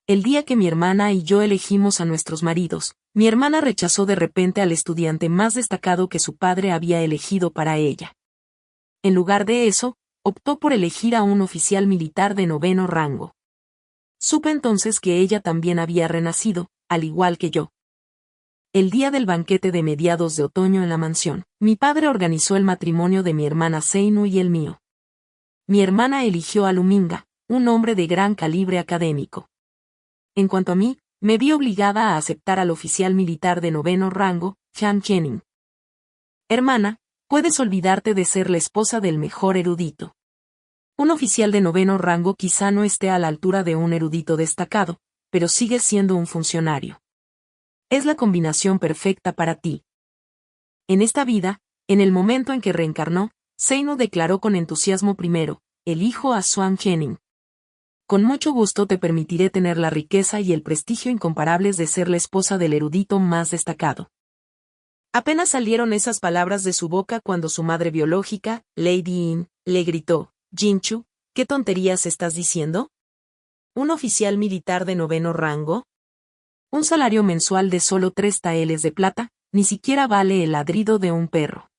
El día que mi hermana y yo elegimos a nuestros maridos, mi hermana rechazó de repente al estudiante más destacado que su padre había elegido para ella. En lugar de eso, optó por elegir a un oficial militar de 9º rango. Supe entonces que ella también había renacido, al igual que yo. El día del banquete de mediados de otoño en la mansión, mi padre organizó el matrimonio de mi hermana Seinu y el mío. Mi hermana eligió a Luminga, un hombre de gran calibre académico. En cuanto a mí, me vi obligada a aceptar al oficial militar de 9º rango, Han Jenin. Hermana, puedes olvidarte de ser la esposa del mejor erudito. Un oficial de 9º rango quizá no esté a la altura de un erudito destacado, pero sigue siendo un funcionario. Es la combinación perfecta para ti. En esta vida, en el momento en que reencarnó, Seinu declaró con entusiasmo primero, elijo a Swan Jenin. Con mucho gusto te permitiré tener la riqueza y el prestigio incomparables de ser la esposa del erudito más destacado. Apenas salieron esas palabras de su boca cuando su madre biológica, Lady In, le gritó, Jinchu, ¿qué tonterías estás diciendo? ¿Un oficial militar de 9º rango? Un salario mensual de solo 3 taeles de plata, ni siquiera vale el ladrido de un perro.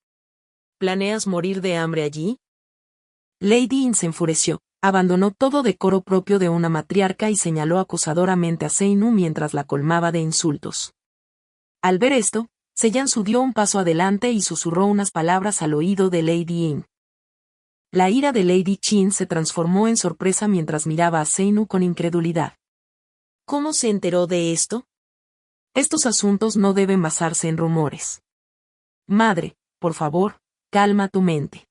¿Planeas morir de hambre allí? Lady In se enfureció, abandonó todo decoro propio de una matriarca y señaló acusadoramente a Seinu mientras la colmaba de insultos. Al ver esto, Seyansu dio un paso adelante y susurró unas palabras al oído de Lady In. La ira de Lady Chin se transformó en sorpresa mientras miraba a Seinu con incredulidad. ¿Cómo se enteró de esto? Estos asuntos no deben basarse en rumores. Madre, por favor, calma tu mente.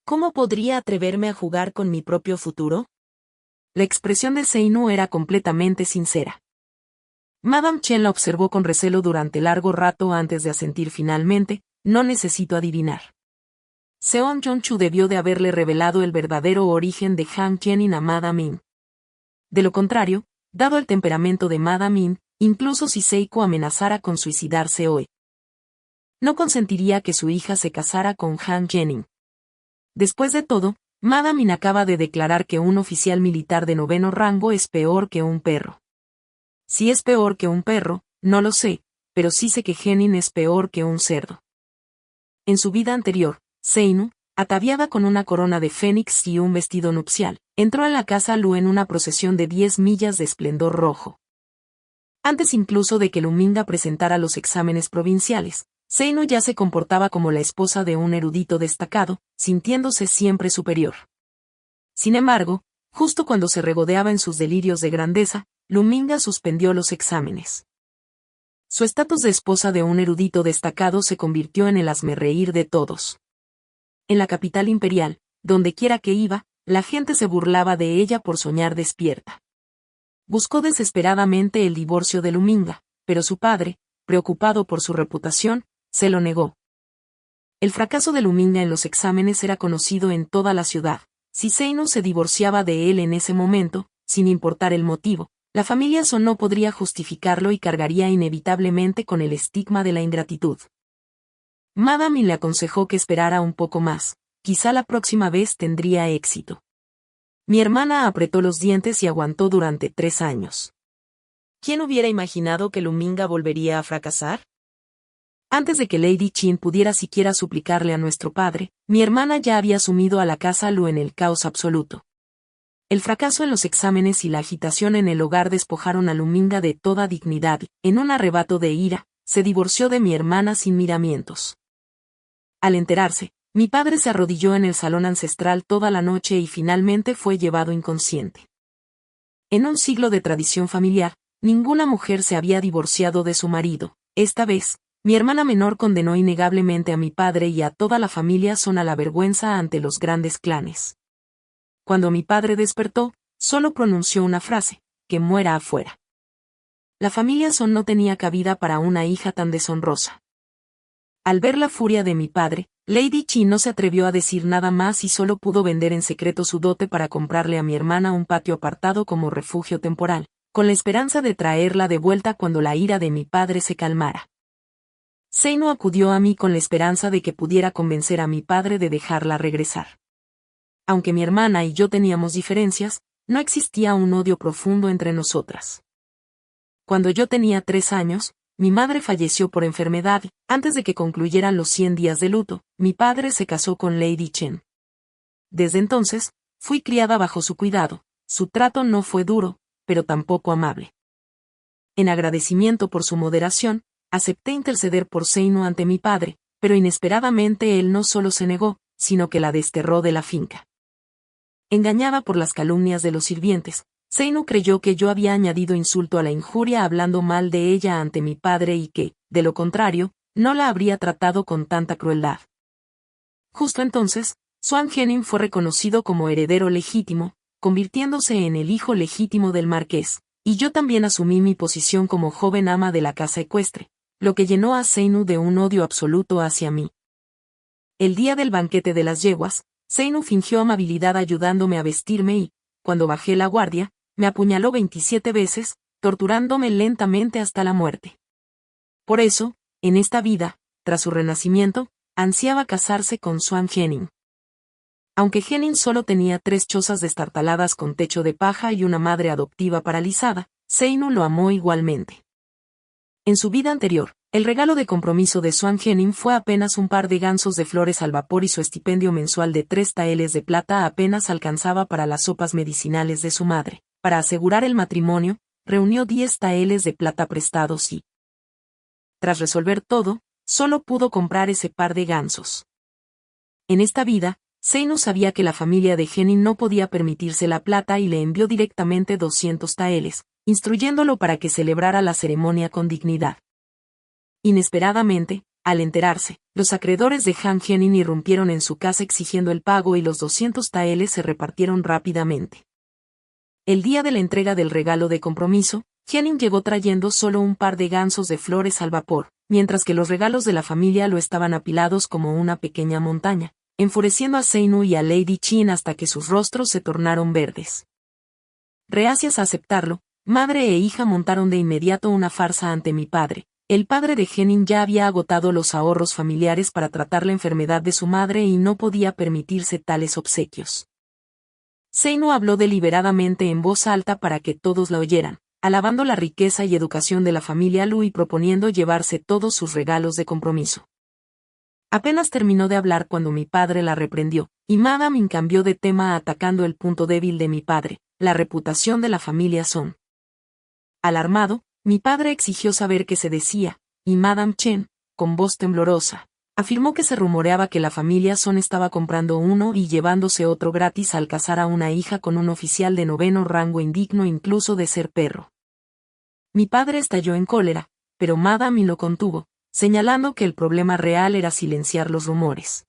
¿Cómo podría atreverme a jugar con mi propio futuro? La expresión de Seinu era completamente sincera. Madame Chen la observó con recelo durante largo rato antes de asentir finalmente, no necesito adivinar. Seon Jongchu debió de haberle revelado el verdadero origen de Han Jenin a Madame In. De lo contrario, dado el temperamento de Madame In, incluso si Seiko amenazara con suicidarse hoy, no consentiría que su hija se casara con Han Jenin. Después de todo, Madame In acaba de declarar que un oficial militar de 9º rango es peor que un perro. Si es peor que un perro, no lo sé, pero sí sé que Jenin es peor que un cerdo. En su vida anterior, Seinu, ataviada con una corona de fénix y un vestido nupcial, entró en la casa Lu en una procesión de 10 millas de esplendor rojo. Antes incluso de que Luminga presentara los exámenes provinciales, Seinu ya se comportaba como la esposa de un erudito destacado, sintiéndose siempre superior. Sin embargo, justo cuando se regodeaba en sus delirios de grandeza, Luminga suspendió los exámenes. Su estatus de esposa de un erudito destacado se convirtió en el hazmerreír de todos. En la capital imperial, donde quiera que iba, la gente se burlaba de ella por soñar despierta. Buscó desesperadamente el divorcio de Luminga, pero su padre, preocupado por su reputación, se lo negó. El fracaso de Luminga en los exámenes era conocido en toda la ciudad. Si Seinu se divorciaba de él en ese momento, sin importar el motivo, la familia Son no podría justificarlo y cargaría inevitablemente con el estigma de la ingratitud. Madame le aconsejó que esperara un poco más, quizá la próxima vez tendría éxito. Mi hermana apretó los dientes y aguantó durante 3 años. ¿Quién hubiera imaginado que Luminga volvería a fracasar? Antes de que Lady Chin pudiera siquiera suplicarle a nuestro padre, mi hermana ya había sumido a la casa Lu en el caos absoluto. El fracaso en los exámenes y la agitación en el hogar despojaron a Luminga de toda dignidad y, en un arrebato de ira, se divorció de mi hermana sin miramientos. Al enterarse, mi padre se arrodilló en el salón ancestral toda la noche y finalmente fue llevado inconsciente. En un siglo de tradición familiar, ninguna mujer se había divorciado de su marido. Esta vez, mi hermana menor condenó innegablemente a mi padre y a toda la familia Son a la vergüenza ante los grandes clanes. Cuando mi padre despertó, solo pronunció una frase: que muera afuera. La familia Son no tenía cabida para una hija tan deshonrosa. Al ver la furia de mi padre, Lady Chi no se atrevió a decir nada más y solo pudo vender en secreto su dote para comprarle a mi hermana un patio apartado como refugio temporal, con la esperanza de traerla de vuelta cuando la ira de mi padre se calmara. Seinu acudió a mí con la esperanza de que pudiera convencer a mi padre de dejarla regresar. Aunque mi hermana y yo teníamos diferencias, no existía un odio profundo entre nosotras. Cuando yo tenía 3 años, mi madre falleció por enfermedad y, antes de que concluyeran los 100 días de luto, mi padre se casó con Lady Chen. Desde entonces, fui criada bajo su cuidado. Su trato no fue duro, pero tampoco amable. En agradecimiento por su moderación, acepté interceder por Zeinu ante mi padre, pero inesperadamente él no solo se negó, sino que la desterró de la finca. Engañada por las calumnias de los sirvientes, Zeinu creyó que yo había añadido insulto a la injuria hablando mal de ella ante mi padre y que, de lo contrario, no la habría tratado con tanta crueldad. Justo entonces, Xuan Genin fue reconocido como heredero legítimo, convirtiéndose en el hijo legítimo del marqués, y yo también asumí mi posición como joven ama de la casa ecuestre, lo que llenó a Zeinu de un odio absoluto hacia mí. El día del banquete de las yeguas, Zeinu fingió amabilidad ayudándome a vestirme y, cuando bajé la guardia, me apuñaló 27 veces, torturándome lentamente hasta la muerte. Por eso, en esta vida, tras su renacimiento, ansiaba casarse con Xuan Genin. Aunque Genin solo tenía 3 chozas destartaladas con techo de paja y una madre adoptiva paralizada, Zeinu lo amó igualmente. En su vida anterior, el regalo de compromiso de Xuan Genin fue apenas un par de gansos de flores al vapor y su estipendio mensual de 3 taeles de plata apenas alcanzaba para las sopas medicinales de su madre. Para asegurar el matrimonio, reunió 10 taeles de plata prestados y, tras resolver todo, solo pudo comprar ese par de gansos. En esta vida, Zeinu sabía que la familia de Genin no podía permitirse la plata y le envió directamente 200 taeles, instruyéndolo para que celebrara la ceremonia con dignidad. Inesperadamente, al enterarse, los acreedores de Han Genin irrumpieron en su casa exigiendo el pago y los 200 taeles se repartieron rápidamente. El día de la entrega del regalo de compromiso, Genin llegó trayendo solo un par de gansos de flores al vapor, mientras que los regalos de la familia lo estaban apilados como una pequeña montaña, enfureciendo a Zeinu y a Lady Qin hasta que sus rostros se tornaron verdes. Reacias a aceptarlo, madre e hija montaron de inmediato una farsa ante mi padre. El padre de Genin ya había agotado los ahorros familiares para tratar la enfermedad de su madre y no podía permitirse tales obsequios. Zeinu habló deliberadamente en voz alta para que todos la oyeran, alabando la riqueza y educación de la familia Lu y proponiendo llevarse todos sus regalos de compromiso. Apenas terminó de hablar cuando mi padre la reprendió, y Madame Yin cambió de tema atacando el punto débil de mi padre, la reputación de la familia Song. Alarmado, mi padre exigió saber qué se decía, y Madame Chen, con voz temblorosa, afirmó que se rumoreaba que la familia Song estaba comprando uno y llevándose otro gratis al casar a una hija con un oficial de 9º rango indigno incluso de ser perro. Mi padre estalló en cólera, pero Madame Yin lo contuvo, señalando que el problema real era silenciar los rumores.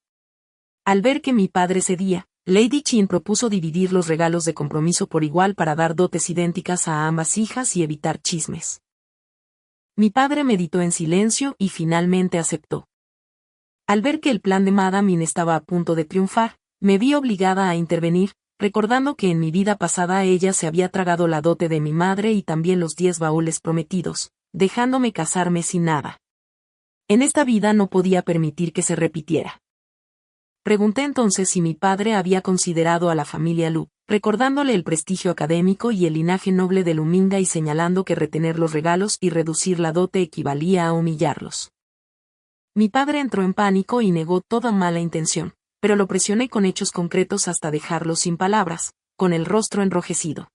Al ver que mi padre cedía, Lady Qin propuso dividir los regalos de compromiso por igual para dar dotes idénticas a ambas hijas y evitar chismes. Mi padre meditó en silencio y finalmente aceptó. Al ver que el plan de Madame Yin estaba a punto de triunfar, me vi obligada a intervenir, recordando que en mi vida pasada ella se había tragado la dote de mi madre y también los 10 baúles prometidos, dejándome casarme sin nada. En esta vida no podía permitir que se repitiera. Pregunté entonces si mi padre había considerado a la familia Lu, recordándole el prestigio académico y el linaje noble de Luminga y señalando que retener los regalos y reducir la dote equivalía a humillarlos. Mi padre entró en pánico y negó toda mala intención, pero lo presioné con hechos concretos hasta dejarlo sin palabras, con el rostro enrojecido.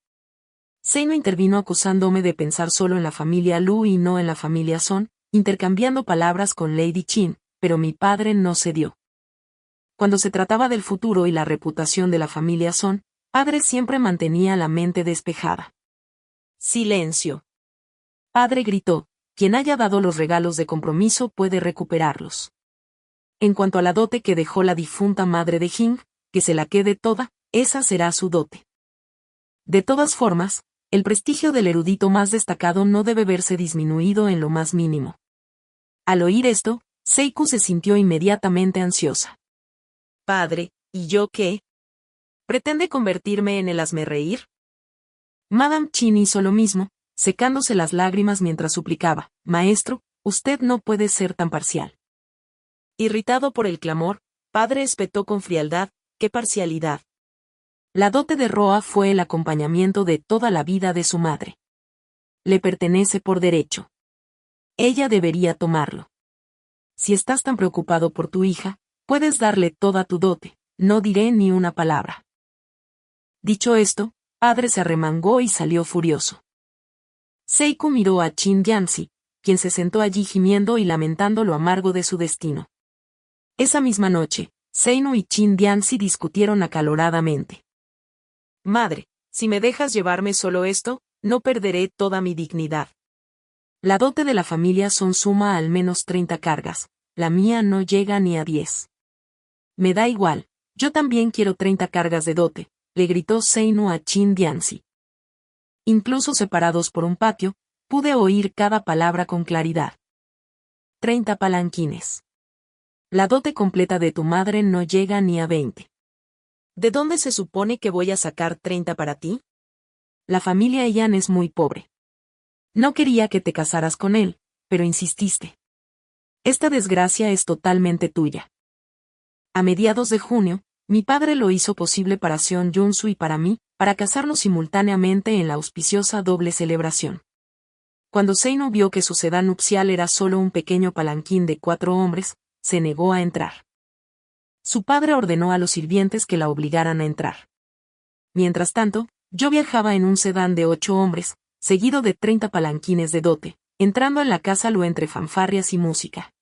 Zeinu intervino acusándome de pensar solo en la familia Lu y no en la familia Song, intercambiando palabras con Lady Qin, pero mi padre no cedió. Cuando se trataba del futuro y la reputación de la familia Song, padre siempre mantenía la mente despejada. Silencio. Padre gritó, quien haya dado los regalos de compromiso puede recuperarlos. En cuanto a la dote que dejó la difunta madre de Jing, que se la quede toda, esa será su dote. De todas formas, el prestigio del erudito más destacado no debe verse disminuido en lo más mínimo. Al oír esto, Seiku se sintió inmediatamente ansiosa. Padre, ¿y yo qué? ¿Pretende convertirme en el hazmerreír? Madame Qin hizo lo mismo, secándose las lágrimas mientras suplicaba, maestro, usted no puede ser tan parcial. Irritado por el clamor, padre espetó con frialdad, ¿qué parcialidad? La dote de Roa fue el acompañamiento de toda la vida de su madre. Le pertenece por derecho. Ella debería tomarlo. Si estás tan preocupado por tu hija, puedes darle toda tu dote, no diré ni una palabra. Dicho esto, padre se arremangó y salió furioso. Seiko miró a Chin Yancy, quien se sentó allí gimiendo y lamentando lo amargo de su destino. Esa misma noche, Seino y Chin Yancy discutieron acaloradamente. Madre, si me dejas llevarme solo esto, no perderé toda mi dignidad. La dote de la familia son suma al menos 30 cargas, la mía no llega ni a 10. Me da igual, yo también quiero 30 cargas de dote, le gritó Seino a Chin Yancy. Incluso separados por un patio, pude oír cada palabra con claridad. 30 palanquines. La dote completa de tu madre no llega ni a 20. ¿De dónde se supone que voy a sacar 30 para ti? La familia Yan es muy pobre. No quería que te casaras con él, pero insististe. Esta desgracia es totalmente tuya. A mediados de junio, mi padre lo hizo posible para Seon Junsu y para mí, para casarnos simultáneamente en la auspiciosa doble celebración. Cuando Seino vio que su sedán nupcial era solo un pequeño palanquín de 4 hombres, se negó a entrar. Su padre ordenó a los sirvientes que la obligaran a entrar. Mientras tanto, yo viajaba en un sedán de 8 hombres, seguido de 30 palanquines de dote, entrando en la casa lo entre fanfarrias y música.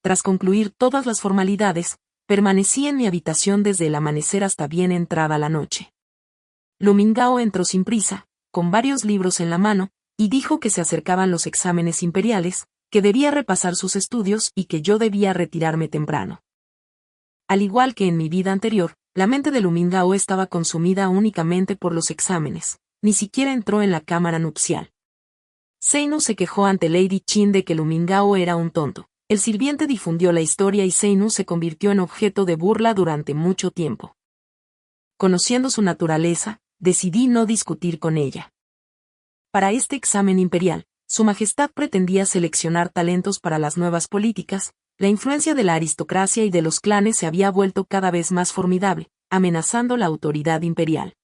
Tras concluir todas las formalidades, permanecí en mi habitación desde el amanecer hasta bien entrada la noche. Lu Mingao entró sin prisa, con varios libros en la mano, y dijo que se acercaban los exámenes imperiales, que debía repasar sus estudios y que yo debía retirarme temprano. Al igual que en mi vida anterior, la mente de Lu Mingao estaba consumida únicamente por los exámenes, ni siquiera entró en la cámara nupcial. Seino se quejó ante Lady Chin de que Lu Mingao era un tonto. El sirviente difundió la historia y Seino se convirtió en objeto de burla durante mucho tiempo. Conociendo su naturaleza, decidí no discutir con ella. Para este examen imperial, Su Majestad pretendía seleccionar talentos para las nuevas políticas. La influencia de la aristocracia y de los clanes se había vuelto cada vez más formidable, amenazando la autoridad imperial.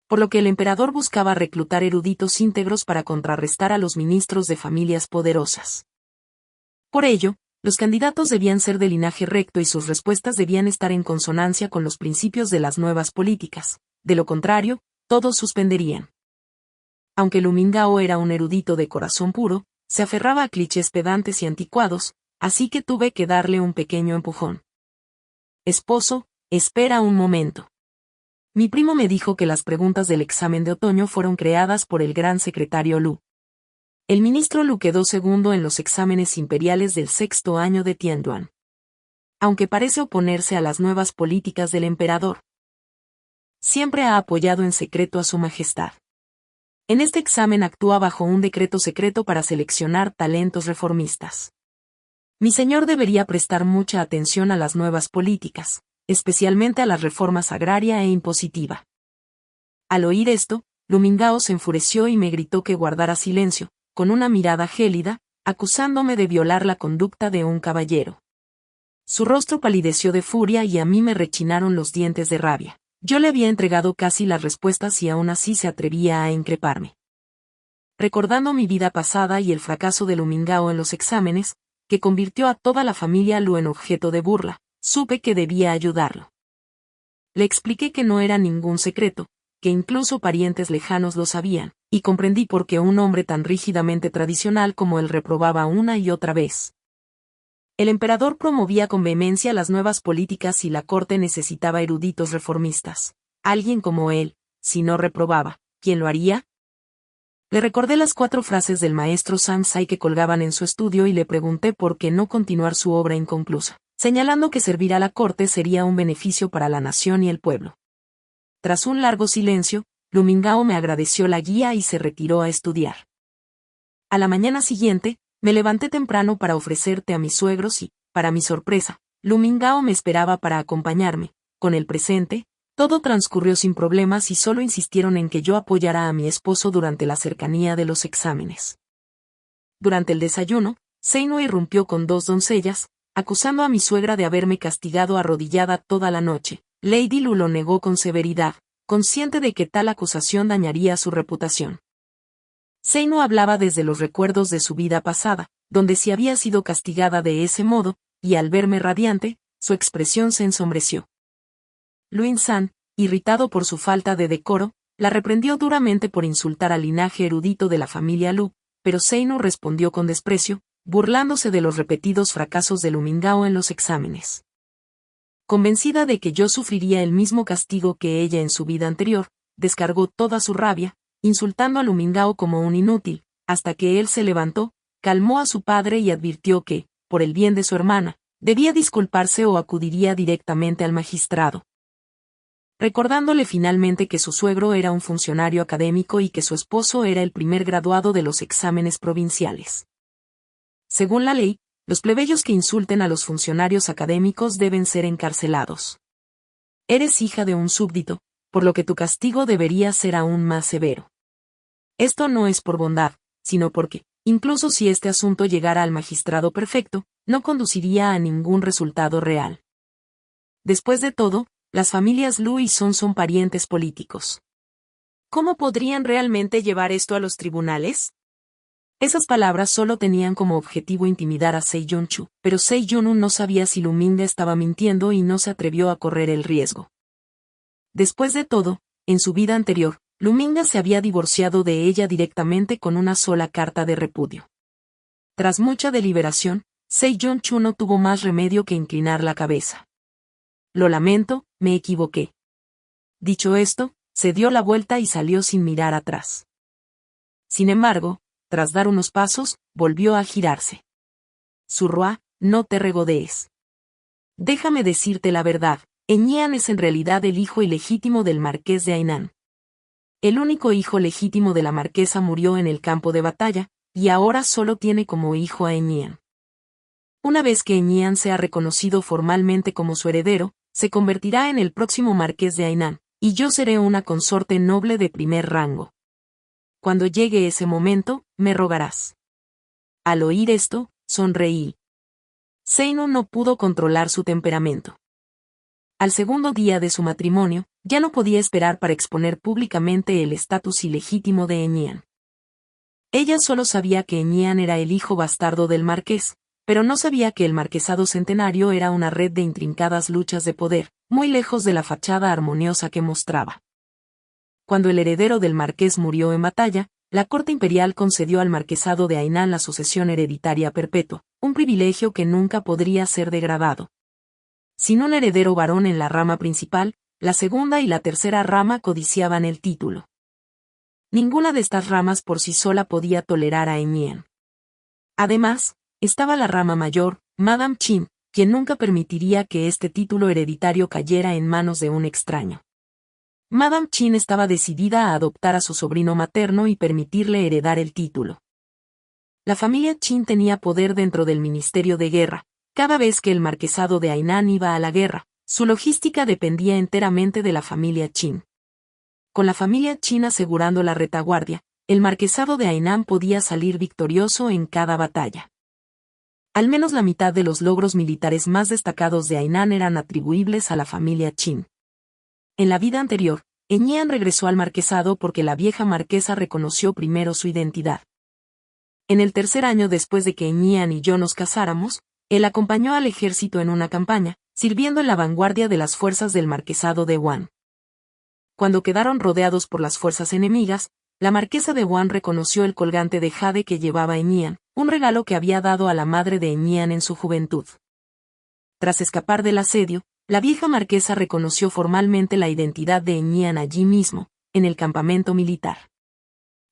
Por lo que el emperador buscaba reclutar eruditos íntegros para contrarrestar a los ministros de familias poderosas. Por ello, los candidatos debían ser de linaje recto y sus respuestas debían estar en consonancia con los principios de las nuevas políticas, de lo contrario, todos suspenderían. Aunque Lu Mingao era un erudito de corazón puro, se aferraba a clichés pedantes y anticuados, así que tuve que darle un pequeño empujón. Esposo, espera un momento. Mi primo me dijo que las preguntas del examen de otoño fueron creadas por el gran secretario Lu. El ministro Lu quedó segundo en los exámenes imperiales del 6º año de Tianyuan. Aunque parece oponerse a las nuevas políticas del emperador, siempre ha apoyado en secreto a su majestad. En este examen actúa bajo un decreto secreto para seleccionar talentos reformistas. Mi señor debería prestar mucha atención a las nuevas políticas, especialmente a las reformas agraria e impositiva. Al oír esto, Lu Mingao se enfureció y me gritó que guardara silencio, con una mirada gélida, acusándome de violar la conducta de un caballero. Su rostro palideció de furia y a mí me rechinaron los dientes de rabia. Yo le había entregado casi las respuestas y aún así se atrevía a increparme. Recordando mi vida pasada y el fracaso de Lu Mingao en los exámenes, que convirtió a toda la familia Lu en objeto de burla, supe que debía ayudarlo. Le expliqué que no era ningún secreto, que incluso parientes lejanos lo sabían, y comprendí por qué un hombre tan rígidamente tradicional como él reprobaba una y otra vez. El emperador promovía con vehemencia las nuevas políticas y la corte necesitaba eruditos reformistas. Alguien como él, si no reprobaba, ¿quién lo haría? Le recordé las 4 frases del maestro Sansai que colgaban en su estudio y le pregunté por qué no continuar su obra inconclusa, señalando que servir a la corte sería un beneficio para la nación y el pueblo. Tras un largo silencio, Lu Mingao me agradeció la guía y se retiró a estudiar. A la mañana siguiente, me levanté temprano para ofrecerte a mis suegros y, para mi sorpresa, Lu Mingao me esperaba para acompañarme. Con el presente, todo transcurrió sin problemas y solo insistieron en que yo apoyara a mi esposo durante la cercanía de los exámenes. Durante el desayuno, Seino irrumpió con 2 doncellas, acusando a mi suegra de haberme castigado arrodillada toda la noche. Lady Lu lo negó con severidad, consciente de que tal acusación dañaría su reputación. Sei-nu hablaba desde los recuerdos de su vida pasada, donde sí había sido castigada de ese modo, y al verme radiante, su expresión se ensombreció. Luin-san, irritado por su falta de decoro, la reprendió duramente por insultar al linaje erudito de la familia Lu, pero Sei-nu respondió con desprecio, burlándose de los repetidos fracasos de Lu Mingao en los exámenes. Convencida de que yo sufriría el mismo castigo que ella en su vida anterior, descargó toda su rabia, insultando a Lu Mingao como un inútil, hasta que él se levantó, calmó a su padre y advirtió que, por el bien de su hermana, debía disculparse o acudiría directamente al magistrado. Recordándole finalmente que su suegro era un funcionario académico y que su esposo era el primer graduado de los exámenes provinciales. Según la ley, los plebeyos que insulten a los funcionarios académicos deben ser encarcelados. Eres hija de un súbdito, por lo que tu castigo debería ser aún más severo. Esto no es por bondad, sino porque, incluso si este asunto llegara al magistrado perfecto, no conduciría a ningún resultado real. Después de todo, las familias Lu y son parientes políticos. ¿Cómo podrían realmente llevar esto a los tribunales? Esas palabras solo tenían como objetivo intimidar a Sei Yun-chu, pero Sei Yun-un no sabía si Lu Minga estaba mintiendo y no se atrevió a correr el riesgo. Después de todo, en su vida anterior, Lu Minga se había divorciado de ella directamente con una sola carta de repudio. Tras mucha deliberación, Sei Yun-chu no tuvo más remedio que inclinar la cabeza. Lo lamento, me equivoqué. Dicho esto, se dio la vuelta y salió sin mirar atrás. Sin embargo, tras dar unos pasos, volvió a girarse. Surroa, no te regodees. Déjame decirte la verdad, Eñian es en realidad el hijo ilegítimo del marqués de Hainan. El único hijo legítimo de la marquesa murió en el campo de batalla, y ahora solo tiene como hijo a Eñian. Una vez que Eñian sea reconocido formalmente como su heredero, se convertirá en el próximo marqués de Hainan, y yo seré una consorte noble de primer rango. Cuando llegue ese momento, me rogarás. Al oír esto, sonreí. Sei-nu no pudo controlar su temperamento. Al segundo día de su matrimonio, ya no podía esperar para exponer públicamente el estatus ilegítimo de Eñian. Ella solo sabía que Eñian era el hijo bastardo del marqués, pero no sabía que el marquesado centenario era una red de intrincadas luchas de poder, muy lejos de la fachada armoniosa que mostraba. Cuando el heredero del marqués murió en batalla, la corte imperial concedió al marquesado de Hainan la sucesión hereditaria perpetua, un privilegio que nunca podría ser degradado. Sin un heredero varón en la rama principal, la segunda y la tercera rama codiciaban el título. Ninguna de estas ramas por sí sola podía tolerar a Eñian. Además, estaba la rama mayor, Madame Qin, quien nunca permitiría que este título hereditario cayera en manos de un extraño. Madame Qin estaba decidida a adoptar a su sobrino materno y permitirle heredar el título. La familia Qin tenía poder dentro del Ministerio de Guerra. Cada vez que el marquesado de Hainan iba a la guerra, su logística dependía enteramente de la familia Qin. Con la familia Qin asegurando la retaguardia, el marquesado de Hainan podía salir victorioso en cada batalla. Al menos la mitad de los logros militares más destacados de Hainan eran atribuibles a la familia Qin. En la vida anterior, Eñian regresó al marquesado porque la vieja marquesa reconoció primero su identidad. En el tercer año después de que Eñian y yo nos casáramos, él acompañó al ejército en una campaña, sirviendo en la vanguardia de las fuerzas del marquesado de Wan. Cuando quedaron rodeados por las fuerzas enemigas, la marquesa de Wan reconoció el colgante de jade que llevaba Eñian, un regalo que había dado a la madre de Eñian en su juventud. Tras escapar del asedio, la vieja marquesa reconoció formalmente la identidad de Eñian allí mismo, en el campamento militar.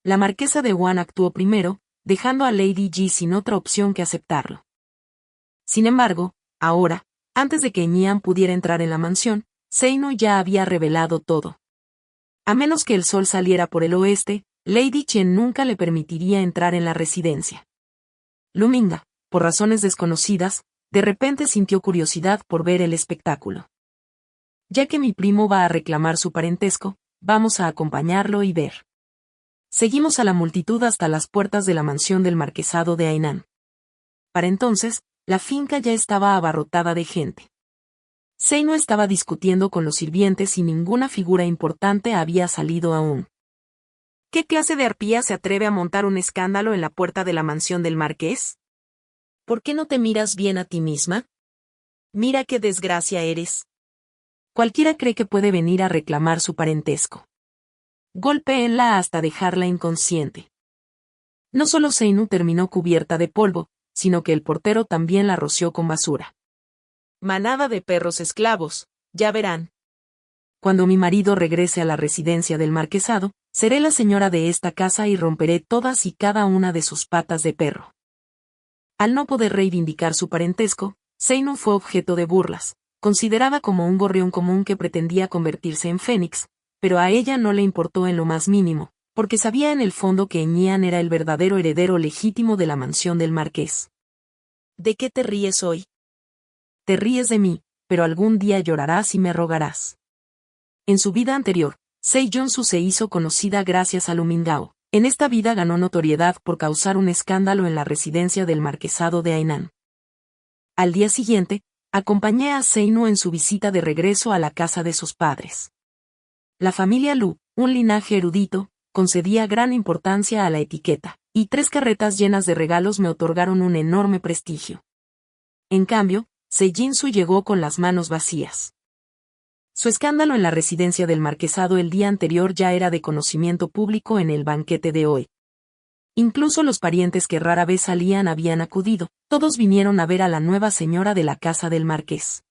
La marquesa de Wan actuó primero, dejando a Lady Ji sin otra opción que aceptarlo. Sin embargo, ahora, antes de que Eñian pudiera entrar en la mansión, Sei-nu ya había revelado todo. A menos que el sol saliera por el oeste, Lady Chen nunca le permitiría entrar en la residencia. Lu Minga, por razones desconocidas, de repente sintió curiosidad por ver el espectáculo. Ya que mi primo va a reclamar su parentesco, vamos a acompañarlo y ver. Seguimos a la multitud hasta las puertas de la mansión del marquesado de Hainan. Para entonces, la finca ya estaba abarrotada de gente. Seino estaba discutiendo con los sirvientes y ninguna figura importante había salido aún. ¿Qué clase de arpía se atreve a montar un escándalo en la puerta de la mansión del marqués? ¿Por qué no te miras bien a ti misma? Mira qué desgracia eres. Cualquiera cree que puede venir a reclamar su parentesco. Golpéenla hasta dejarla inconsciente. No solo Seinu terminó cubierta de polvo, sino que el portero también la roció con basura. Manada de perros esclavos, ya verán. Cuando mi marido regrese a la residencia del marquesado, seré la señora de esta casa y romperé todas y cada una de sus patas de perro. Al no poder reivindicar su parentesco, Seinu fue objeto de burlas, considerada como un gorrión común que pretendía convertirse en fénix, pero a ella no le importó en lo más mínimo, porque sabía en el fondo que Eñían era el verdadero heredero legítimo de la mansión del marqués. ¿De qué te ríes hoy? Te ríes de mí, pero algún día llorarás y me rogarás. En su vida anterior, Seiyonsu se hizo conocida gracias a Lumingao. En esta vida ganó notoriedad por causar un escándalo en la residencia del marquesado de Hainan. Al día siguiente, acompañé a Seinu en su visita de regreso a la casa de sus padres. La familia Lu, un linaje erudito, concedía gran importancia a la etiqueta, y 3 carretas llenas de regalos me otorgaron un enorme prestigio. En cambio, Seijinsu llegó con las manos vacías. Su escándalo en la residencia del marquesado el día anterior ya era de conocimiento público en el banquete de hoy. Incluso los parientes que rara vez salían habían acudido, todos vinieron a ver a la nueva señora de la casa del marqués.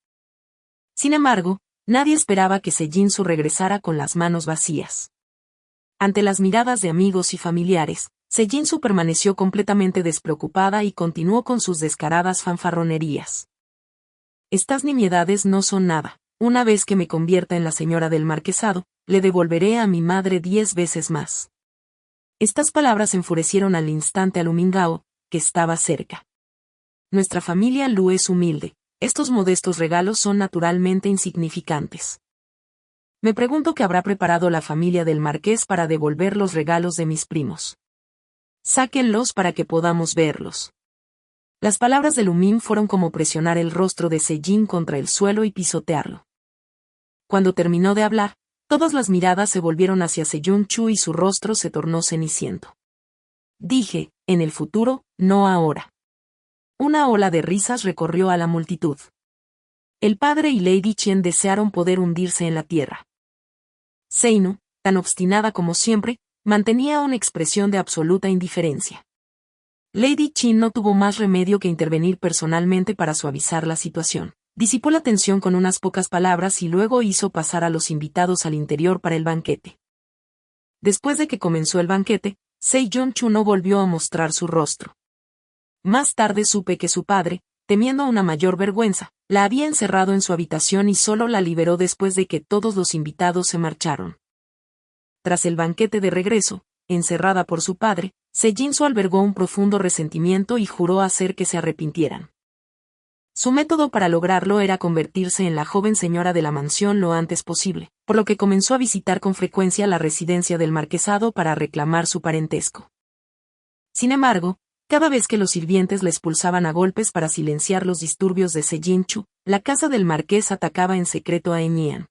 Sin embargo, nadie esperaba que Seijinsu regresara con las manos vacías. Ante las miradas de amigos y familiares, Seijinsu permaneció completamente despreocupada y continuó con sus descaradas fanfarronerías. Estas nimiedades no son nada. Una vez que me convierta en la señora del marquesado, le devolveré a mi madre 10 veces más. Estas palabras enfurecieron al instante a Lumingao, que estaba cerca. Nuestra familia Lu es humilde, estos modestos regalos son naturalmente insignificantes. Me pregunto qué habrá preparado la familia del marqués para devolver los regalos de mis primos. Sáquenlos para que podamos verlos. Las palabras de Lumín fueron como presionar el rostro de Seijin contra el suelo y pisotearlo. Cuando terminó de hablar, todas las miradas se volvieron hacia Seiyunchu y su rostro se tornó ceniciento. Dije, en el futuro, no ahora. Una ola de risas recorrió a la multitud. El padre y Lady Chen desearon poder hundirse en la tierra. Seinu, tan obstinada como siempre, mantenía una expresión de absoluta indiferencia. Lady Chen no tuvo más remedio que intervenir personalmente para suavizar la situación. Disipó la tensión con unas pocas palabras y luego hizo pasar a los invitados al interior para el banquete. Después de que comenzó el banquete, Seiyonchu no volvió a mostrar su rostro. Más tarde supe que su padre, temiendo una mayor vergüenza, la había encerrado en su habitación y solo la liberó después de que todos los invitados se marcharon. Tras el banquete de regreso, encerrada por su padre, Seijinsu albergó un profundo resentimiento y juró hacer que se arrepintieran. Su método para lograrlo era convertirse en la joven señora de la mansión lo antes posible, por lo que comenzó a visitar con frecuencia la residencia del marquesado para reclamar su parentesco. Sin embargo, cada vez que los sirvientes le expulsaban a golpes para silenciar los disturbios de Seijinchu, la casa del marqués atacaba en secreto a Eñían.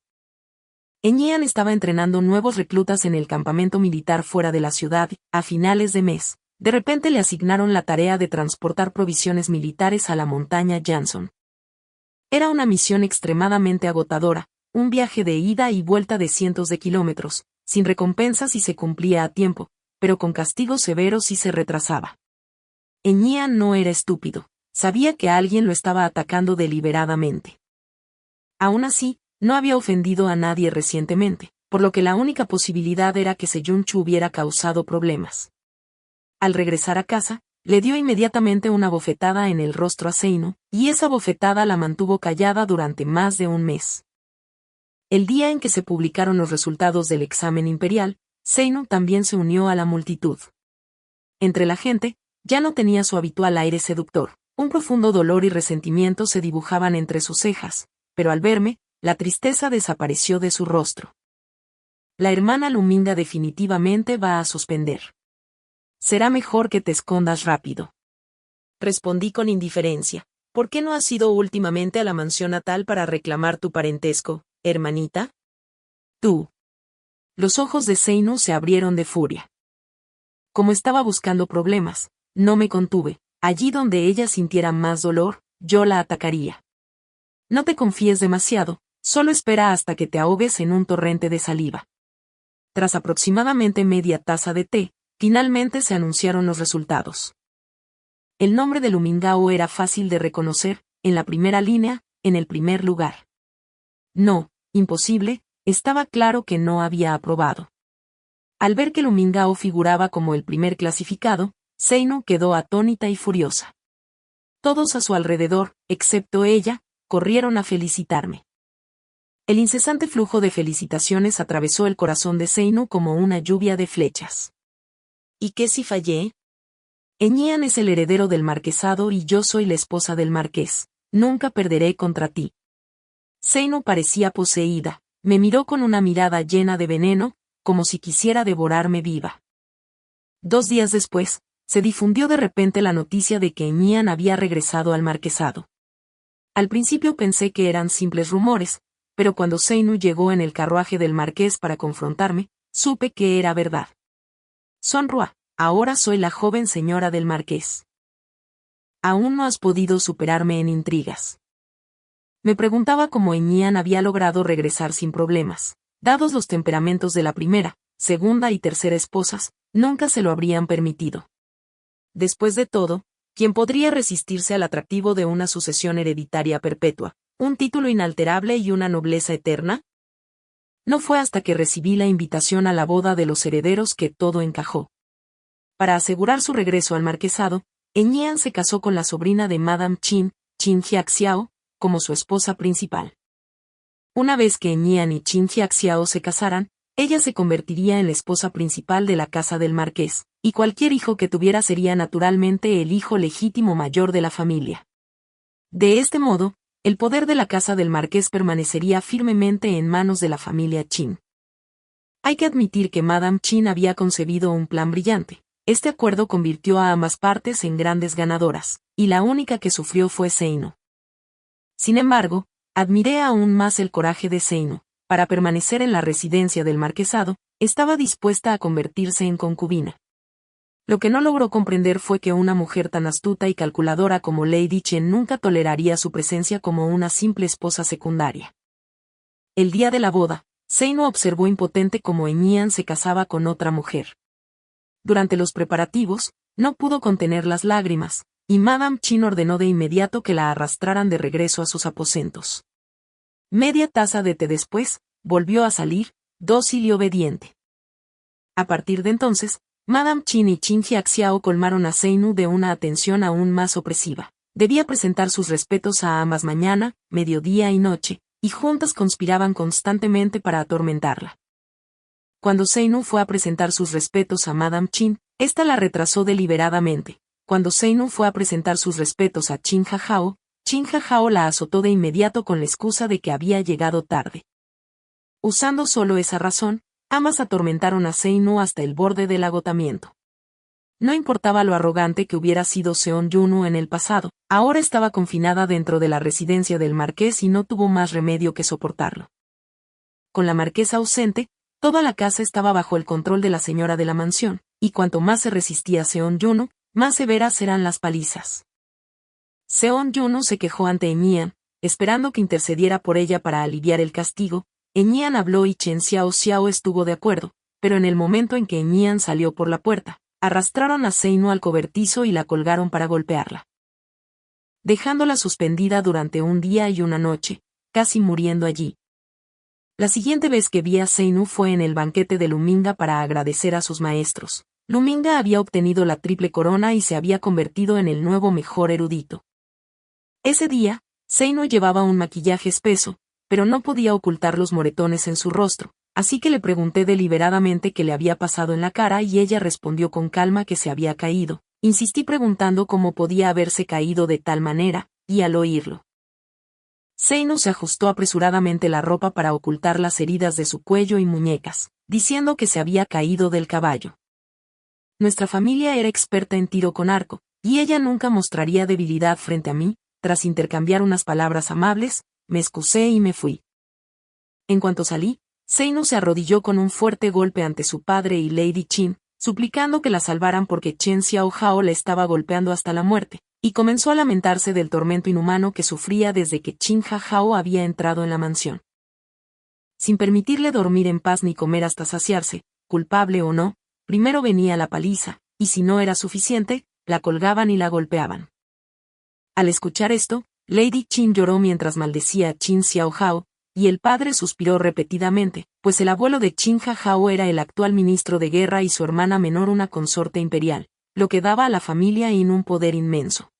Eñían estaba entrenando nuevos reclutas en el campamento militar fuera de la ciudad, a finales de mes. De repente le asignaron la tarea de transportar provisiones militares a la montaña Janson. Era una misión extremadamente agotadora, un viaje de ida y vuelta de cientos de kilómetros, sin recompensa si se cumplía a tiempo, pero con castigos severos si se retrasaba. Eñían no era estúpido, sabía que alguien lo estaba atacando deliberadamente. Aún así, no había ofendido a nadie recientemente, por lo que la única posibilidad era que Seiyunchu hubiera causado problemas. Al regresar a casa, le dio inmediatamente una bofetada en el rostro a Seinu, y esa bofetada la mantuvo callada durante más de un mes. El día en que se publicaron los resultados del examen imperial, Seinu también se unió a la multitud. Entre la gente, ya no tenía su habitual aire seductor, un profundo dolor y resentimiento se dibujaban entre sus cejas, pero al verme, la tristeza desapareció de su rostro. La hermana Luminga definitivamente va a suspender. Será mejor que te escondas rápido. Respondí con indiferencia. ¿Por qué no has ido últimamente a la mansión natal para reclamar tu parentesco, hermanita? Tú. Los ojos de Zeinu se abrieron de furia. Como estaba buscando problemas, no me contuve. Allí donde ella sintiera más dolor, yo la atacaría. No te confíes demasiado, solo espera hasta que te ahogues en un torrente de saliva. Tras aproximadamente media taza de té, finalmente se anunciaron los resultados. El nombre de Lumingao era fácil de reconocer, en la primera línea, en el primer lugar. No, imposible, estaba claro que no había aprobado. Al ver que Lumingao figuraba como el primer clasificado, Zeinu quedó atónita y furiosa. Todos a su alrededor, excepto ella, corrieron a felicitarme. El incesante flujo de felicitaciones atravesó el corazón de Zeinu como una lluvia de flechas. ¿Y qué si fallé? Eñían es el heredero del marquesado y yo soy la esposa del marqués. Nunca perderé contra ti. Zeinu parecía poseída, me miró con una mirada llena de veneno, como si quisiera devorarme viva. 2 días después, se difundió de repente la noticia de que Eñían había regresado al marquesado. Al principio pensé que eran simples rumores, pero cuando Zeinu llegó en el carruaje del marqués para confrontarme, supe que era verdad. Sonrua, ahora soy la joven señora del marqués. Aún no has podido superarme en intrigas. Me preguntaba cómo Eñían había logrado regresar sin problemas. Dados los temperamentos de la primera, segunda y tercera esposas, nunca se lo habrían permitido. Después de todo, ¿quién podría resistirse al atractivo de una sucesión hereditaria perpetua, un título inalterable y una nobleza eterna? No fue hasta que recibí la invitación a la boda de los herederos que todo encajó. Para asegurar su regreso al marquesado, Eñían se casó con la sobrina de Madame Qin, Qin Jiaxiao, como su esposa principal. Una vez que Eñían y Qin Jiaxiao se casaran, ella se convertiría en la esposa principal de la casa del marqués, y cualquier hijo que tuviera sería naturalmente el hijo legítimo mayor de la familia. De este modo, el poder de la casa del marqués permanecería firmemente en manos de la familia Qin. Hay que admitir que Madame Qin había concebido un plan brillante. Este acuerdo convirtió a ambas partes en grandes ganadoras, y la única que sufrió fue Zeinu. Sin embargo, admiré aún más el coraje de Zeinu. Para permanecer en la residencia del marquesado, estaba dispuesta a convertirse en concubina. Lo que no logró comprender fue que una mujer tan astuta y calculadora como Lady Chen nunca toleraría su presencia como una simple esposa secundaria. El día de la boda, Zeinu observó impotente cómo Eñían se casaba con otra mujer. Durante los preparativos, no pudo contener las lágrimas, y Madame Qin ordenó de inmediato que la arrastraran de regreso a sus aposentos. Media taza de té después, volvió a salir, dócil y obediente. A partir de entonces, Madame Qin y Qin Jiaxiao colmaron a Zeinu de una atención aún más opresiva. Debía presentar sus respetos a ambas mañana, mediodía y noche, y juntas conspiraban constantemente para atormentarla. Cuando Zeinu fue a presentar sus respetos a Madame Qin, ésta la retrasó deliberadamente. Cuando Zeinu fue a presentar sus respetos a Qin Jajao la azotó de inmediato con la excusa de que había llegado tarde. Usando solo esa razón, ambas atormentaron a Zeinu hasta el borde del agotamiento. No importaba lo arrogante que hubiera sido Seon-Yunu en el pasado, ahora estaba confinada dentro de la residencia del marqués y no tuvo más remedio que soportarlo. Con la marquesa ausente, toda la casa estaba bajo el control de la señora de la mansión, y cuanto más se resistía Seon-Yunu, más severas eran las palizas. Seon-Yunu se quejó ante Eñían, esperando que intercediera por ella para aliviar el castigo. Eñían habló y Chen Xiao estuvo de acuerdo, pero en el momento en que Eñían salió por la puerta, arrastraron a Zeinu al cobertizo y la colgaron para golpearla. Dejándola suspendida durante un día y una noche, casi muriendo allí. La siguiente vez que vi a Zeinu fue en el banquete de Luminga para agradecer a sus maestros. Luminga había obtenido la triple corona y se había convertido en el nuevo mejor erudito. Ese día, Zeinu llevaba un maquillaje espeso, pero no podía ocultar los moretones en su rostro, así que le pregunté deliberadamente qué le había pasado en la cara y ella respondió con calma que se había caído. Insistí preguntando cómo podía haberse caído de tal manera, y al oírlo, Zeinu se ajustó apresuradamente la ropa para ocultar las heridas de su cuello y muñecas, diciendo que se había caído del caballo. Nuestra familia era experta en tiro con arco, y ella nunca mostraría debilidad frente a mí, tras intercambiar unas palabras amables, me excusé y me fui. En cuanto salí, Seinu se arrodilló con un fuerte golpe ante su padre y Lady Qin, suplicando que la salvaran porque Chen Xiaohao le estaba golpeando hasta la muerte, y comenzó a lamentarse del tormento inhumano que sufría desde que Qin Hahao había entrado en la mansión. Sin permitirle dormir en paz ni comer hasta saciarse, culpable o no, primero venía la paliza, y si no era suficiente, la colgaban y la golpeaban. Al escuchar esto, Lady Qin lloró mientras maldecía a Qin Xiaohao, y el padre suspiró repetidamente, pues el abuelo de Qin Hahao era el actual ministro de guerra y su hermana menor una consorte imperial, lo que daba a la familia Yin un poder inmenso.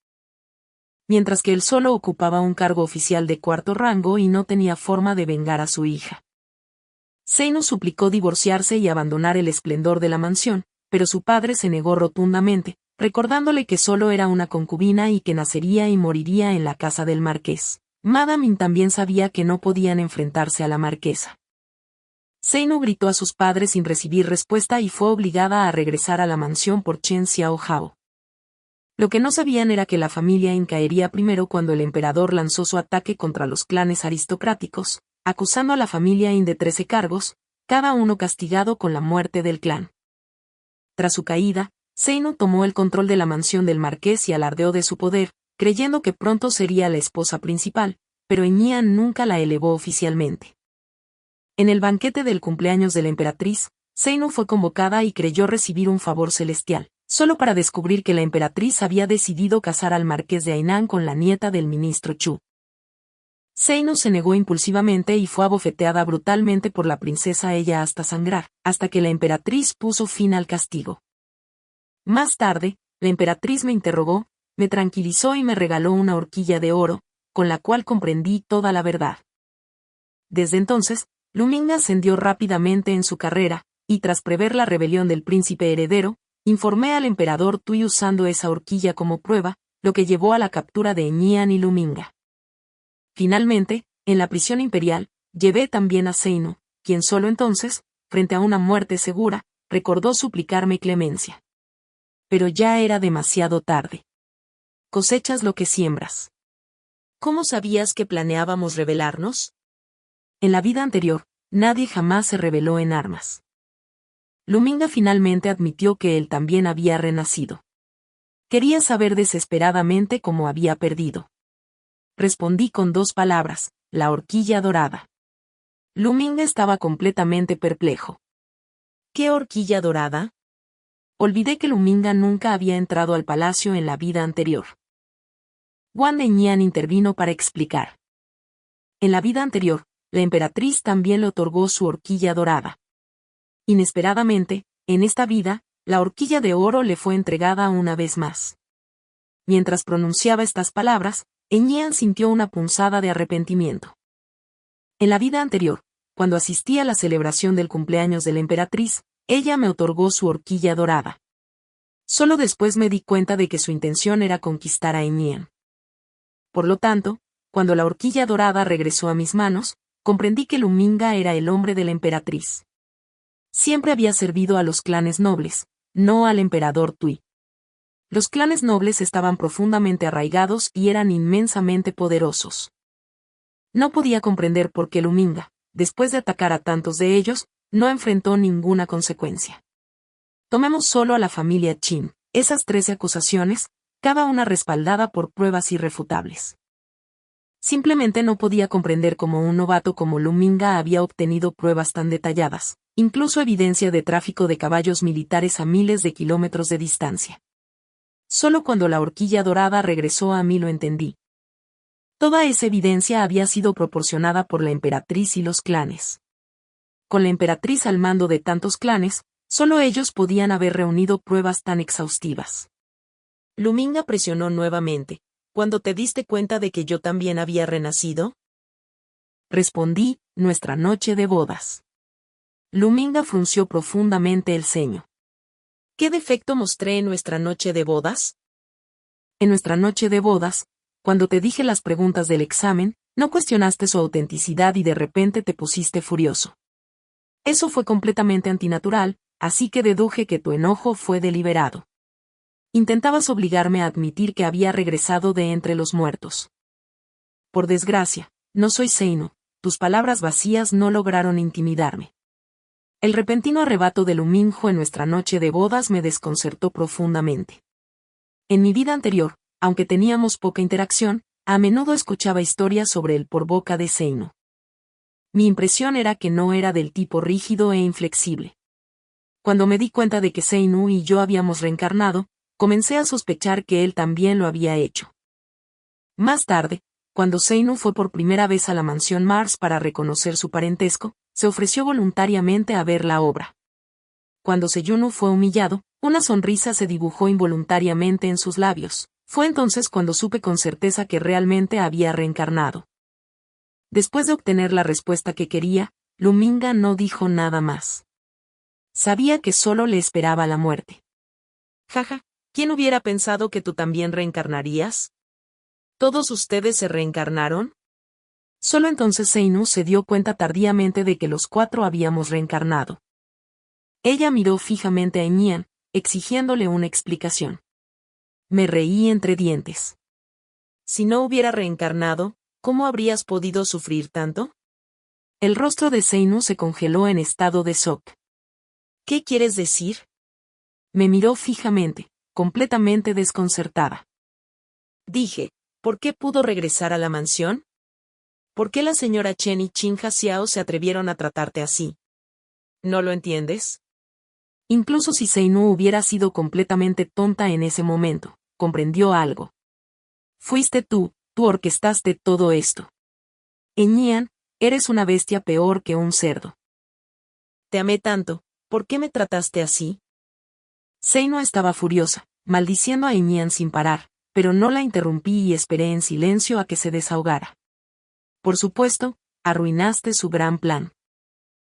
Mientras que él solo ocupaba un cargo oficial de cuarto rango y no tenía forma de vengar a su hija. Seinu suplicó divorciarse y abandonar el esplendor de la mansión, pero su padre se negó rotundamente, recordándole que solo era una concubina y que nacería y moriría en la casa del marqués. Madame Yin también sabía que no podían enfrentarse a la marquesa. Seinu gritó a sus padres sin recibir respuesta y fue obligada a regresar a la mansión por Chen Xiaohao. Lo que no sabían era que la familia Yin caería primero cuando el emperador lanzó su ataque contra los clanes aristocráticos, acusando a la familia Yin de 13 cargos, cada uno castigado con la muerte del clan. Tras su caída, Seinu tomó el control de la mansión del marqués y alardeó de su poder, creyendo que pronto sería la esposa principal, pero Nian nunca la elevó oficialmente. En el banquete del cumpleaños de la emperatriz, Seinu fue convocada y creyó recibir un favor celestial, solo para descubrir que la emperatriz había decidido casar al marqués de Hainan con la nieta del ministro Chu. Seinu se negó impulsivamente y fue abofeteada brutalmente por la princesa ella hasta sangrar, hasta que la emperatriz puso fin al castigo. Más tarde, la emperatriz me interrogó, me tranquilizó y me regaló una horquilla de oro, con la cual comprendí toda la verdad. Desde entonces, Lu Ming ascendió rápidamente en su carrera, y tras prever la rebelión del príncipe heredero, informé al emperador Tui usando esa horquilla como prueba, lo que llevó a la captura de Nian y Lu Ming. Finalmente, en la prisión imperial, llevé también a Seinu, quien solo entonces, frente a una muerte segura, recordó suplicarme clemencia. Pero ya era demasiado tarde. Cosechas lo que siembras. ¿Cómo sabías que planeábamos rebelarnos? En la vida anterior, nadie jamás se rebeló en armas. Lu Ming finalmente admitió que él también había renacido. Quería saber desesperadamente cómo había perdido. Respondí con 2 palabras, la horquilla dorada. Lu Ming estaba completamente perplejo. ¿Qué horquilla dorada? Olvidé que Lu Ming nunca había entrado al palacio en la vida anterior. Wang Nian intervino para explicar. En la vida anterior, la emperatriz también le otorgó su horquilla dorada. Inesperadamente, en esta vida, la horquilla de oro le fue entregada una vez más. Mientras pronunciaba estas palabras, Nian sintió una punzada de arrepentimiento. En la vida anterior, cuando asistí a la celebración del cumpleaños de la emperatriz, ella me otorgó su horquilla dorada. Solo después me di cuenta de que su intención era conquistar a Nian. Por lo tanto, cuando la horquilla dorada regresó a mis manos, comprendí que Lu Ming era el hombre de la emperatriz. Siempre había servido a los clanes nobles, no al emperador Tui. Los clanes nobles estaban profundamente arraigados y eran inmensamente poderosos. No podía comprender por qué Lu Ming, después de atacar a tantos de ellos, no enfrentó ninguna consecuencia. Tomemos solo a la familia Qin, esas 13 acusaciones, cada una respaldada por pruebas irrefutables. Simplemente no podía comprender cómo un novato como Lu Ming había obtenido pruebas tan detalladas, incluso evidencia de tráfico de caballos militares a miles de kilómetros de distancia. Solo cuando la horquilla dorada regresó a mí lo entendí. Toda esa evidencia había sido proporcionada por la emperatriz y los clanes. Con la emperatriz al mando de tantos clanes, solo ellos podían haber reunido pruebas tan exhaustivas. Lu Ming presionó nuevamente. ¿Cuándo te diste cuenta de que yo también había renacido? Respondí, nuestra noche de bodas. Lu Ming frunció profundamente el ceño. ¿Qué defecto mostré en nuestra noche de bodas? En nuestra noche de bodas, cuando te dije las preguntas del examen, no cuestionaste su autenticidad y de repente te pusiste furioso. Eso fue completamente antinatural, así que deduje que tu enojo fue deliberado. Intentabas obligarme a admitir que había regresado de entre los muertos. Por desgracia, no soy Zeinu, tus palabras vacías no lograron intimidarme. El repentino arrebato de Luminjo en nuestra noche de bodas me desconcertó profundamente. En mi vida anterior, aunque teníamos poca interacción, a menudo escuchaba historias sobre él por boca de Zeinu. Mi impresión era que no era del tipo rígido e inflexible. Cuando me di cuenta de que Zeinu y yo habíamos reencarnado, comencé a sospechar que él también lo había hecho. Más tarde, cuando Zeinu fue por primera vez a la mansión Mars para reconocer su parentesco, se ofreció voluntariamente a ver la obra. Cuando Seyunu fue humillado, una sonrisa se dibujó involuntariamente en sus labios. Fue entonces cuando supe con certeza que realmente había reencarnado. Después de obtener la respuesta que quería, Luminga no dijo nada más. Sabía que solo le esperaba la muerte. Jaja, ¿quién hubiera pensado que tú también reencarnarías? ¿Todos ustedes se reencarnaron? Solo entonces Zeinu se dio cuenta tardíamente de que los 4 habíamos reencarnado. Ella miró fijamente a Enian, exigiéndole una explicación. Me reí entre dientes. Si no hubiera reencarnado, ¿cómo habrías podido sufrir tanto? El rostro de Zeinu se congeló en estado de shock. ¿Qué quieres decir? Me miró fijamente, completamente desconcertada. Dije, ¿por qué pudo regresar a la mansión? ¿Por qué la señora Chen y Qin Haxiao se atrevieron a tratarte así? ¿No lo entiendes? Incluso si Zeinu hubiera sido completamente tonta en ese momento, comprendió algo. Fuiste tú orquestaste todo esto. Enian, eres una bestia peor que un cerdo. Te amé tanto, ¿por qué me trataste así? Zeinu estaba furiosa, maldiciendo a Enian sin parar, pero no la interrumpí y esperé en silencio a que se desahogara. Por supuesto, arruinaste su gran plan.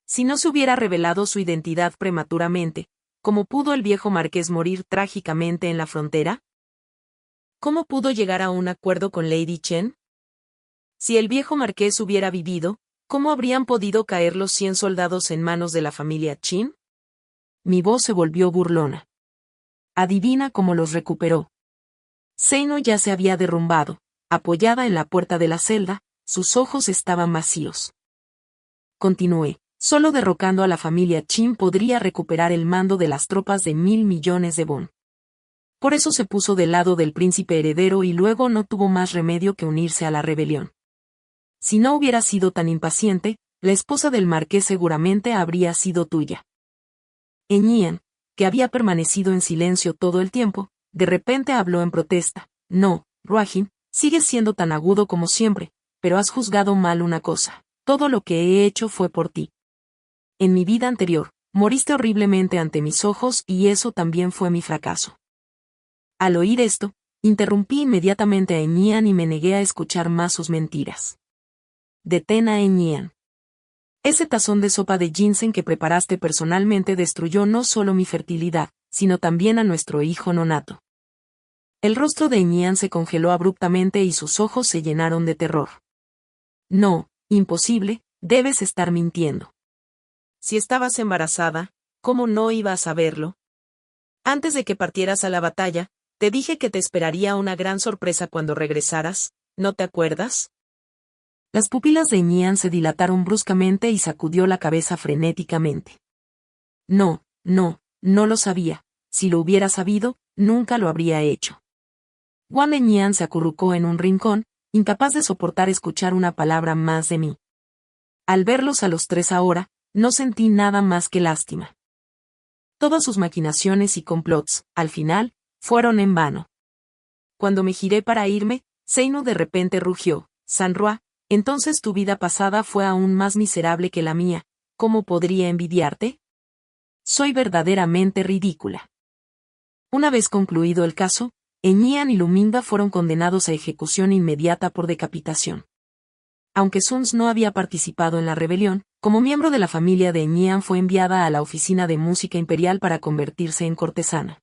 Si no se hubiera revelado su identidad prematuramente, ¿cómo pudo el viejo marqués morir trágicamente en la frontera? ¿Cómo pudo llegar a un acuerdo con Lady Chen? Si el viejo marqués hubiera vivido, ¿cómo habrían podido caer los 100 soldados en manos de la familia Qin? Mi voz se volvió burlona. Adivina cómo los recuperó. Zeinu ya se había derrumbado, apoyada en la puerta de la celda, sus ojos estaban vacíos. Continué, solo derrocando a la familia Qin podría recuperar el mando de las tropas de 1.000 millones de won. Por eso se puso del lado del príncipe heredero y luego no tuvo más remedio que unirse a la rebelión. Si no hubiera sido tan impaciente, la esposa del marqués seguramente habría sido tuya. Enian, que había permanecido en silencio todo el tiempo, de repente habló en protesta. No, Ruajin, sigues siendo tan agudo como siempre, pero has juzgado mal una cosa. Todo lo que he hecho fue por ti. En mi vida anterior, moriste horriblemente ante mis ojos y eso también fue mi fracaso. Al oír esto, interrumpí inmediatamente a Enian y me negué a escuchar más sus mentiras. Detén a Enian. Ese tazón de sopa de ginseng que preparaste personalmente destruyó no solo mi fertilidad, sino también a nuestro hijo nonato. El rostro de Enian se congeló abruptamente y sus ojos se llenaron de terror. No, imposible, debes estar mintiendo. Si estabas embarazada, ¿cómo no iba a saberlo? Antes de que partieras a la batalla, te dije que te esperaría una gran sorpresa cuando regresaras, ¿no te acuerdas? Las pupilas de Enian se dilataron bruscamente y sacudió la cabeza frenéticamente. No lo sabía. Si lo hubiera sabido, nunca lo habría hecho. Wang Enian se acurrucó en un rincón, incapaz de soportar escuchar una palabra más de mí. Al verlos a los 3 ahora, no sentí nada más que lástima. Todas sus maquinaciones y complots, al final, fueron en vano. Cuando me giré para irme, Zeinu de repente rugió. Sanrua, entonces tu vida pasada fue aún más miserable que la mía, ¿cómo podría envidiarte? Soy verdaderamente ridícula. Una vez concluido el caso, Enian y Luminga fueron condenados a ejecución inmediata por decapitación. Aunque Suns no había participado en la rebelión, como miembro de la familia de Enian fue enviada a la oficina de música imperial para convertirse en cortesana.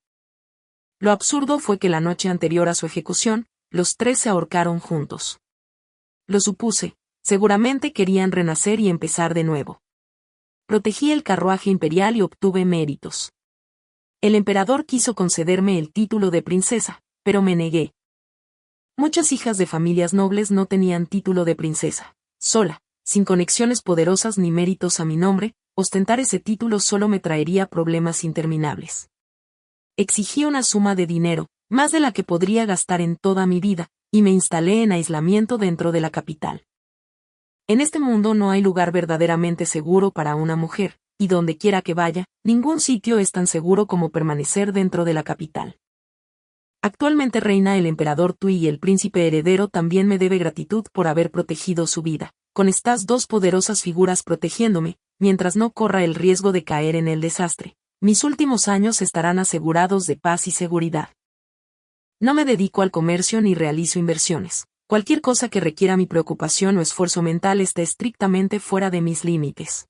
Lo absurdo fue que la noche anterior a su ejecución, los 3 se ahorcaron juntos. Lo supuse, seguramente querían renacer y empezar de nuevo. Protegí el carruaje imperial y obtuve méritos. El emperador quiso concederme el título de princesa, pero me negué. Muchas hijas de familias nobles no tenían título de princesa. Sola, sin conexiones poderosas ni méritos a mi nombre, ostentar ese título solo me traería problemas interminables. Exigí una suma de dinero, más de la que podría gastar en toda mi vida, y me instalé en aislamiento dentro de la capital. En este mundo no hay lugar verdaderamente seguro para una mujer, y donde quiera que vaya, ningún sitio es tan seguro como permanecer dentro de la capital. Actualmente reina el emperador Tui y el príncipe heredero también me debe gratitud por haber protegido su vida. Con estas dos poderosas figuras protegiéndome, mientras no corra el riesgo de caer en el desastre, mis últimos años estarán asegurados de paz y seguridad. No me dedico al comercio ni realizo inversiones. Cualquier cosa que requiera mi preocupación o esfuerzo mental está estrictamente fuera de mis límites.